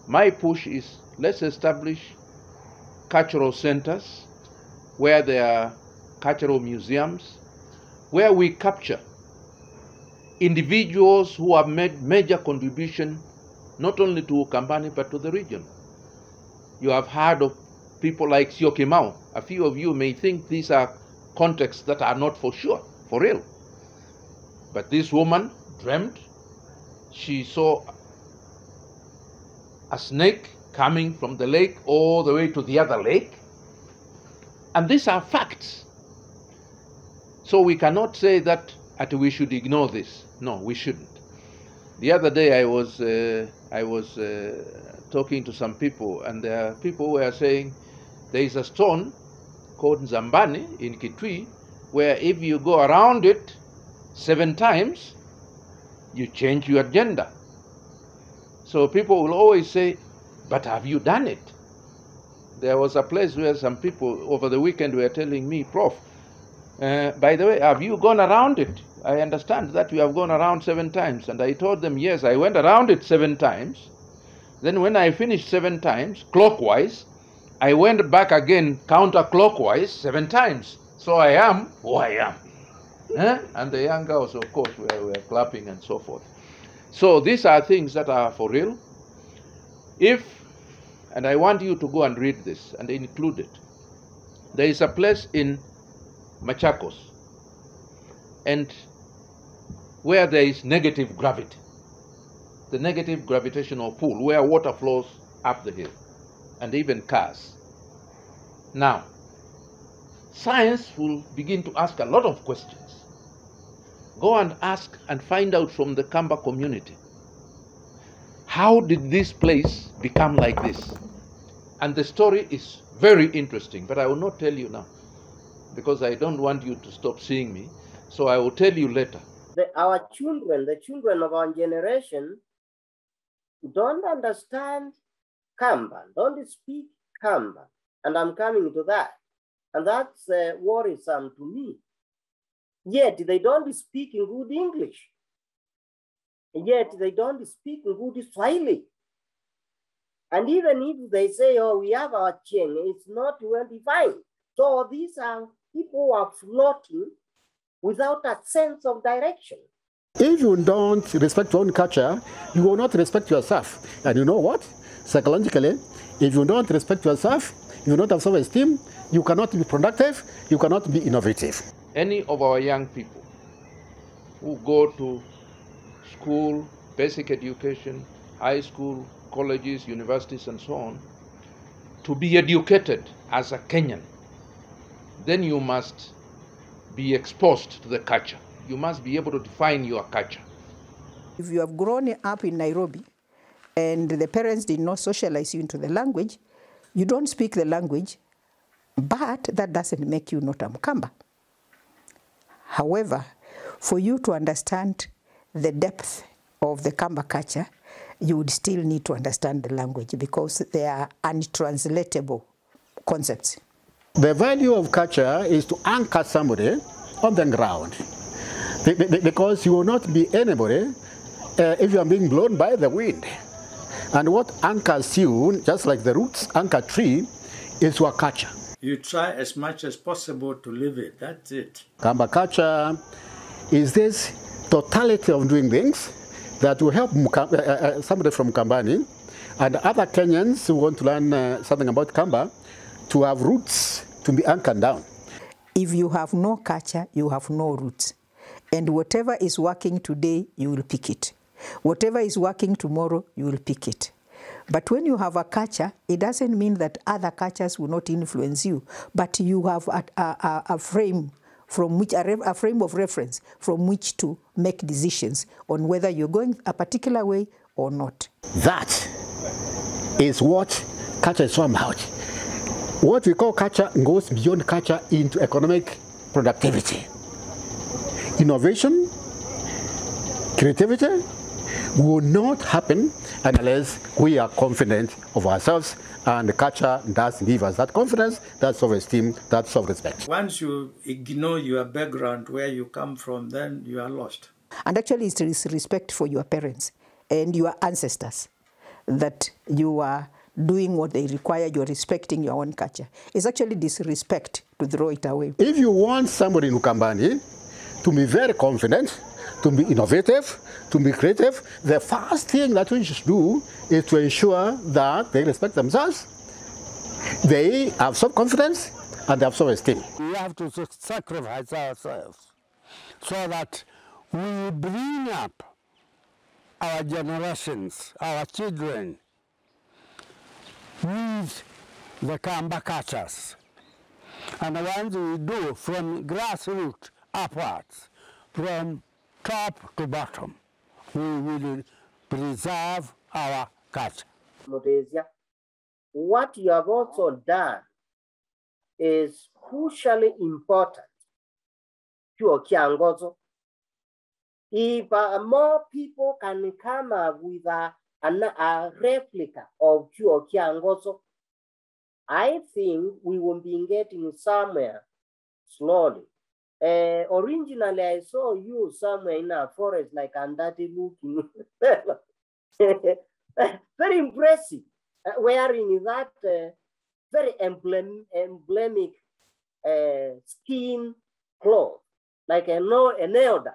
My push is, let's establish cultural centers where there are cultural museums, where we capture individuals who have made major contribution not only to Ukambani but to the region. You have heard of people like Siokimau. A few of you may think these are contexts that are not for sure, for real. But this woman dreamt. She saw a snake coming from the lake all the way to the other lake. And these are facts. So we cannot say that we should ignore this. No, we shouldn't. The other day I was talking to some people, and there are people who were saying there is a stone called Nzambani in Kitui, where if you go around it 7 times, you change your gender. So people will always say, but have you done it? There was a place where some people over the weekend were telling me, Prof, by the way, have you gone around it? I understand that you have gone around 7 times. And I told them, yes, I went around it 7 times. Then when I finished 7 times, clockwise, I went back again counterclockwise 7 times. So I am who I am. And the young girls, of course, were clapping and so forth. So these are things that are for real. And I want you to go and read this and include it. There is a place in Machakos, and where there is negative gravity, the negative gravitational pull, where water flows up the hill, and even cars. Now, science will begin to ask a lot of questions. Go and ask and find out from the Kamba community, how did this place become like this? And the story is very interesting, but I will not tell you now, because I don't want you to stop seeing me. So I will tell you later. Our children, the children of our generation, don't understand Kamba, don't speak Kamba. And I'm coming to that. And that's worrisome to me. Yet they don't speak in good English. Yet they don't speak in good Swahili. And even if they say, oh, we have our Cheng, it's not well defined. So these are people who are floating without a sense of direction. If you don't respect your own culture, you will not respect yourself. And you know what? Psychologically, if you don't respect yourself, you don't have self-esteem, you cannot be productive, you cannot be innovative. Any of our young people who go to school, basic education, high school, colleges, universities, and so on, to be educated as a Kenyan, then you must be exposed to the culture. You must be able to define your culture. If you have grown up in Nairobi and the parents did not socialize you into the language, you don't speak the language, but that doesn't make you not a Mkamba. However, for you to understand the depth of the Kamba culture, you would still need to understand the language because they are untranslatable concepts. The value of culture is to anchor somebody on the ground. Because you will not be anybody if you are being blown by the wind. And what anchors you, just like the roots anchor tree, is your culture. You try as much as possible to live it, that's it. Kamba culture is this totality of doing things that will help somebody from Kambani and other Kenyans who want to learn something about Kamba to have roots to be anchored down. If you have no culture, you have no roots. And whatever is working today, you will pick it. Whatever is working tomorrow, you will pick it. But when you have a culture, it doesn't mean that other cultures will not influence you, but you have a frame from which a frame of reference from which to make decisions on whether you're going a particular way or not. That is what culture is all about. What we call culture goes beyond culture into economic productivity. Innovation, creativity will not happen unless we are confident of ourselves, and the culture does give us that confidence, that self-esteem, that self-respect. Once you ignore your background, where you come from, then you are lost. And actually, it is respect for your parents and your ancestors. that you are doing what they require, you're respecting your own culture. It's actually disrespect to throw it away. If you want somebody in Ukambani to be very confident, to be innovative, to be creative, the first thing that we should do is to ensure that they respect themselves, they have self-confidence, and they have self-esteem. We have to sacrifice ourselves so that we bring up our generations, our children, with the Kamba cultures. And once we do from grassroots upwards, from top to bottom, we will preserve our culture. Mutesia, what you have also done is crucially important to Kiangozo. If more people can come up with a replica of Chuo Kiangozo, I think we will be getting somewhere slowly. Originally, I saw you somewhere in a forest like Andati looking. Very impressive, wearing that very emblematic skin cloth, like an elder.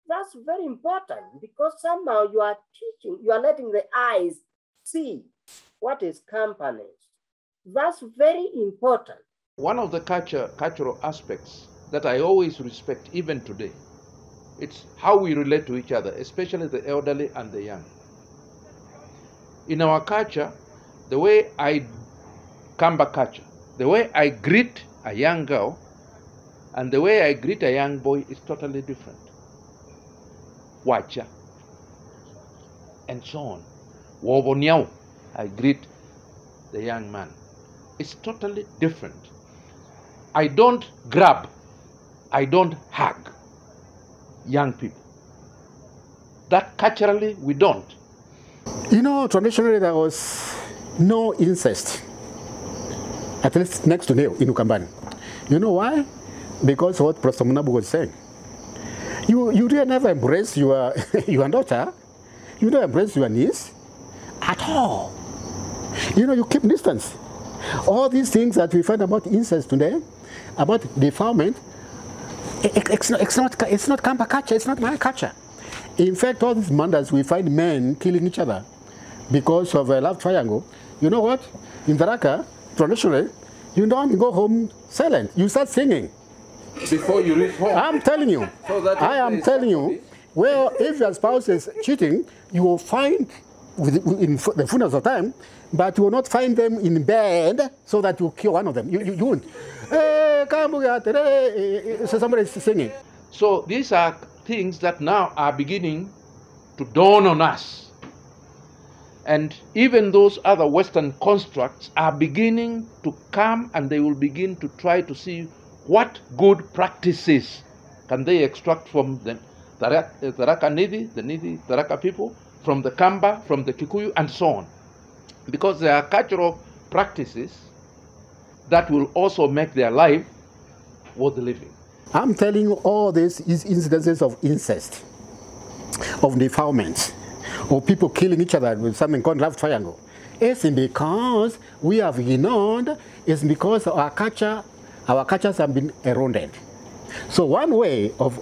That's very important because somehow you are teaching, you are letting the eyes see what is company. That's very important. One of the cultural aspects that I always respect, even today, it's how we relate to each other, especially the elderly and the young. In our culture, the way Kamba culture, the way I greet a young girl and the way I greet a young boy is totally different. Wacha, and so on. Wobonyao, I greet the young man. It's totally different. I don't grab, I don't hug young people. That culturally we don't. You know, traditionally there was no incest, at least next to nil in Ukambani. You know why? Because what Prof. Munabu was saying. You really never embrace your daughter, you don't embrace your niece at all. You know, you keep distance. All these things that we find about incest today, about defilement, it's not Kamba culture, it's not my culture. In fact, all these murders, we find men killing each other because of a love triangle. You know what? In Kithaka, traditionally, you don't go home silent. You start singing. Before you reach home. I'm telling you. So that I am telling you. Well, if your spouse is cheating, you will find in the fullness of time, but you will not find them in bed so that you kill one of them. You won't. So somebody is singing. So these are things that now are beginning to dawn on us. And even those other Western constructs are beginning to come, and they will begin to try to see what good practices can they extract from the Kithaka Nidi, the Nidi Kithaka people, from the Kamba, from the Kikuyu, and so on. Because there are cultural practices that will also make their life worth living. I'm telling you, all these incidences of incest, of defilement, of people killing each other with something called love triangle. It's because we have ignored, it's because our cultures have been eroded. So one way of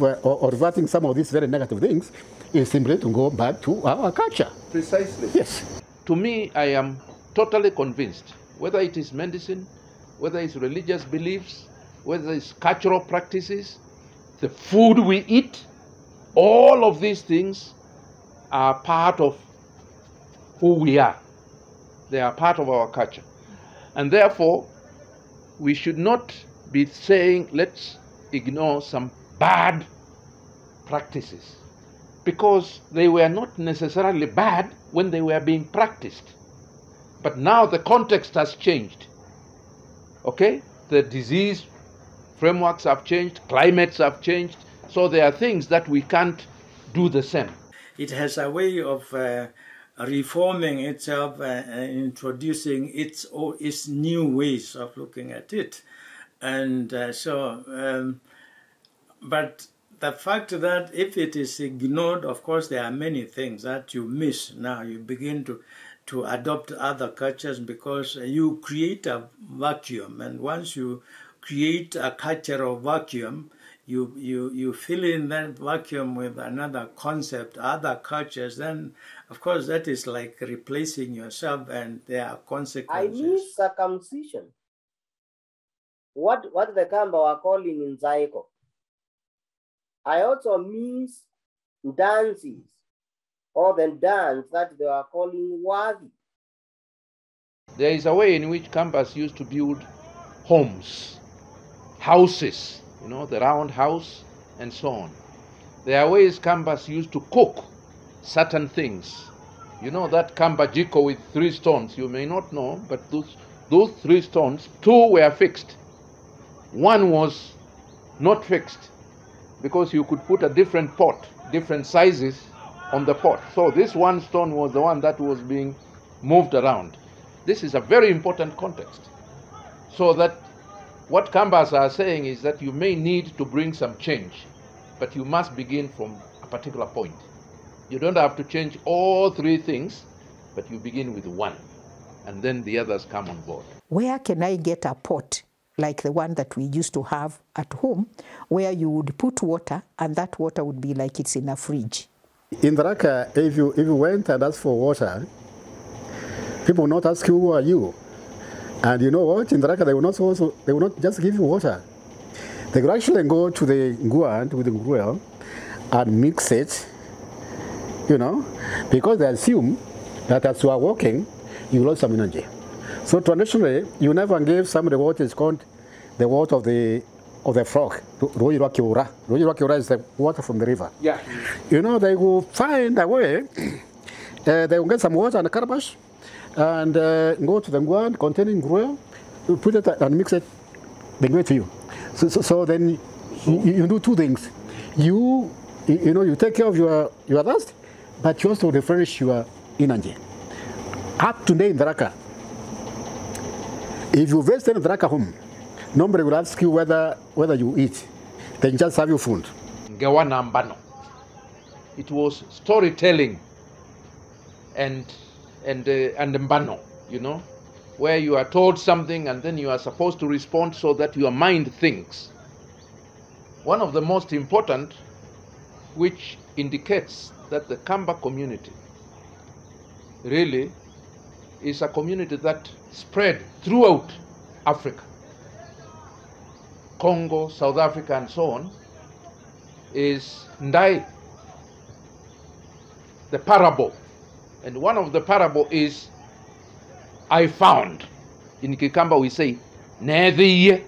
reverting some of these very negative things is simply to go back to our culture. Precisely. Yes. To me, I am totally convinced, whether it is medicine, whether it's religious beliefs, whether it's cultural practices, the food we eat, all of these things are part of who we are. They are part of our culture. And therefore, we should not be saying, let's ignore some bad practices, because they were not necessarily bad when they were being practiced. But now the context has changed. Okay? The disease frameworks have changed, climates have changed, so there are things that we can't do the same. It has a way of reforming itself, introducing its new ways of looking at it. And but the fact that if it is ignored, of course, there are many things that you miss. Now you begin to adopt other cultures because you create a vacuum. And once you create a culture of vacuum, you fill in that vacuum with another concept, other cultures, then of course that is like replacing yourself, and there are I consequences. miss circumcision. What the Kamba were calling in Zaiko. I also miss dances, or the dance that they were calling Wadi. There is a way in which Kambas used to build homes, houses, you know, the round house and so on. There are ways Kambas used to cook certain things. You know that Kamba jiko with 3 stones, you may not know, but those 3 stones, 2 were fixed. 1 was not fixed because you could put a different pot, different sizes on the pot. So this 1 stone was the one that was being moved around. This is a very important context. So that what Kambas are saying is that you may need to bring some change, but you must begin from a particular point. You don't have to change all 3 things, but you begin with 1, and then the others come on board. Where can I get a pot like the one that we used to have at home, where you would put water and that water would be like it's in a fridge? In Raka, if you went and asked for water, people will not ask you, who are you? And you know what? In Raka, they will not just give you water. They will actually go to the guand with the gruel and mix it, you know, because they assume that as you are walking, you lost some energy. So traditionally, you never gave somebody what is called the water of the frog. Roirakiura is the water from the river. Yeah. You know, they will find a way. They will get some water and a calabash, and go to the guan containing gruel, put it and mix it. They give it to you. So then you do 2 things. You take care of your thirst, but you also refresh your energy. Up to today in Raka, if you visit the Raka home, nobody will ask you whether you eat. They just have you food. It was storytelling and mbano, you know, where you are told something and then you are supposed to respond so that your mind thinks. One of the most important, which indicates that the Kamba community really is a community that spread throughout Africa, Congo, South Africa, and so on, is Ndai, the parable. And one of the parable is, I found. In Kikamba we say, Nethiye.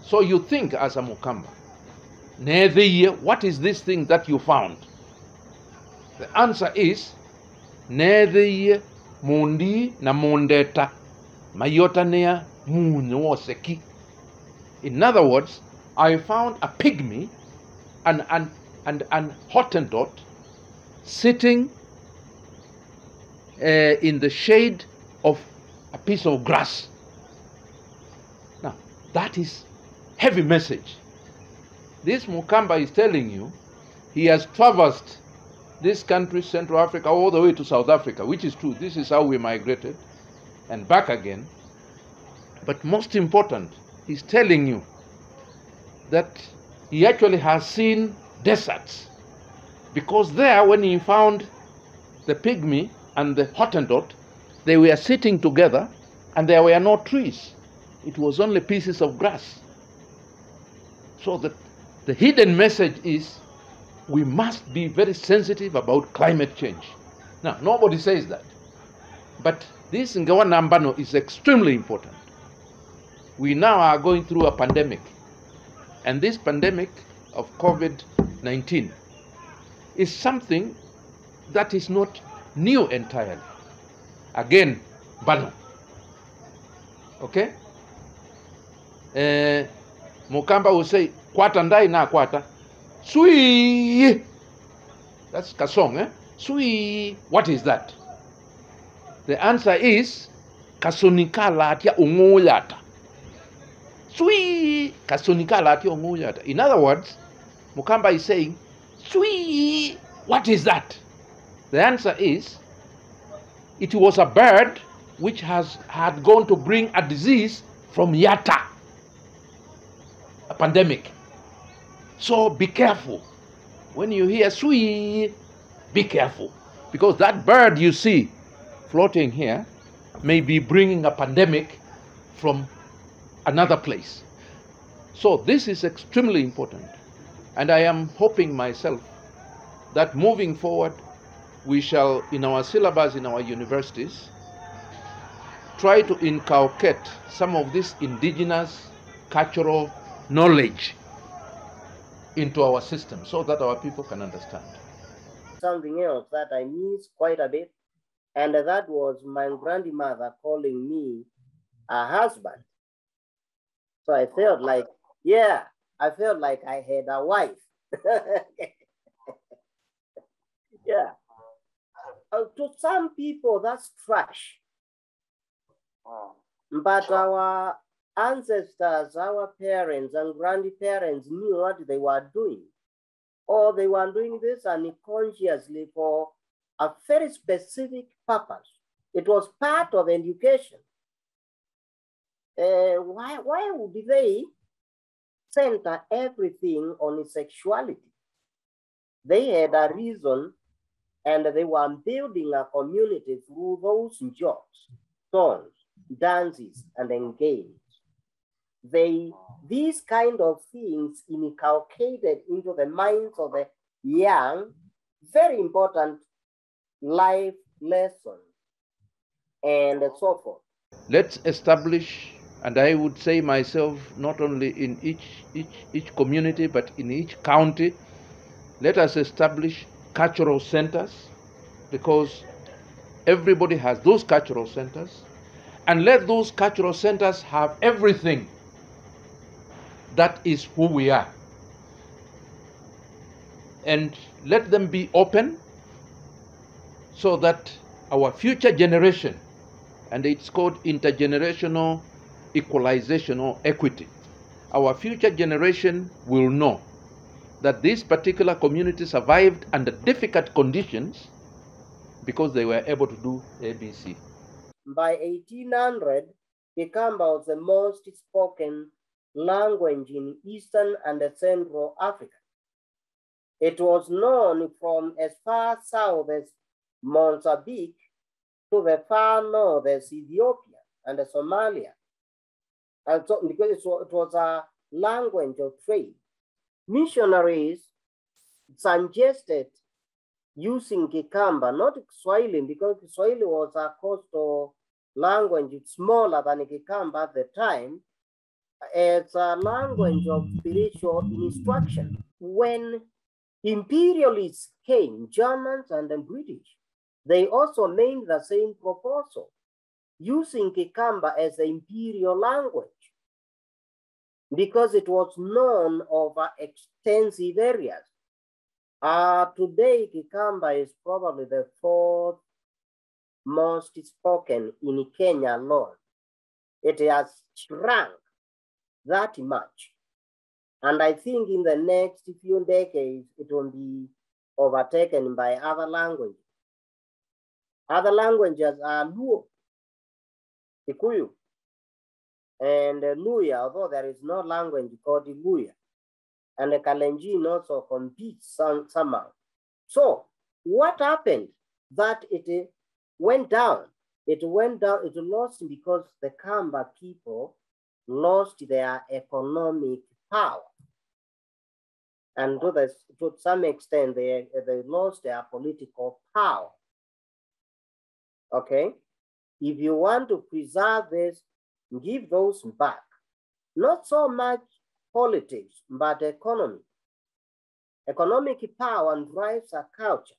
So you think as a Mukamba, Nethiye, what is this thing that you found? The answer is, Nethiye mundi na mundeta mayotanea munyoseki. In other words, I found a pygmy, an Hottentot, sitting in the shade of a piece of grass. Now, that is heavy message. This Mukamba is telling you he has traversed this country, Central Africa, all the way to South Africa, which is true. This is how we migrated, and back again. But most important, he's telling you that he actually has seen deserts. Because there, when he found the pygmy and the Hottentot, they were sitting together and there were no trees. It was only pieces of grass. So the hidden message is, we must be very sensitive about climate change. Now, nobody says that. But this Ngawanambano is extremely important. We now are going through a pandemic. And this pandemic of COVID-19 is something that is not new entirely. Again, Bano. Okay? Mukamba will say, Kwata ndai na kwata. Sui. That's Kasong, eh? Sui. What is that? The answer is Kasonika latia ungoyata. Sui. Kasonika latia ungoyata. In other words, Mukamba is saying, "Sweet, what is that?" The answer is, it was a bird which had gone to bring a disease from Yatta, a pandemic. So be careful. When you hear sweet, be careful. Because that bird you see floating here may be bringing a pandemic from another place. So this is extremely important. And I am hoping myself that moving forward, we shall, in our syllabus, in our universities, try to inculcate some of this indigenous cultural knowledge into our system so that our people can understand. Something else that I miss quite a bit, and that was my grandmother calling me a husband. So I felt like, yeah, I felt like I had a wife. Yeah. To some people, that's trash. But our ancestors, our parents and grandparents knew what they were doing. Or they were doing this unconsciously for a very specific purpose. It was part of education. Why would they center everything on sexuality? They had a reason, and they were building a community through those jokes, songs, dances, and games. These kind of things inculcated into the minds of the young, very important life lessons, and so forth. Let's establish, and I would say myself, not only in each community, but in each county, let us establish cultural centers, because everybody has those cultural centers, and let those cultural centers have everything that is who we are. And let them be open so that our future generation, and it's called intergenerational equalization or equity, our future generation will know that this particular community survived under difficult conditions because they were able to do ABC. By 1800, Kikamba was the most spoken language in Eastern and Central Africa. It was known from as far south as Mozambique to the far north as Ethiopia and Somalia. And so, because it was a language of trade, missionaries suggested using Kikamba, not Swahili, because Swahili was a coastal language, smaller than Kikamba at the time. It's a language of spiritual instruction. When imperialists came, Germans and the British, they also made the same proposal, using Kikamba as the imperial language, because it was known over extensive areas. Today, Kikamba is probably the fourth most spoken in Kenya alone. It has shrunk that much. And I think in the next few decades, it will be overtaken by other languages. Other languages are Luo, Kikuyu, and Luya, although there is no language called Luya. And the Kalenjin also competes somehow. So what happened? That it went down. It went down, it lost because the Kamba people lost their economic power. And to some extent, they lost their political power. Okay? If you want to preserve this, give those back. Not so much politics, but economy. Economic power drives a culture.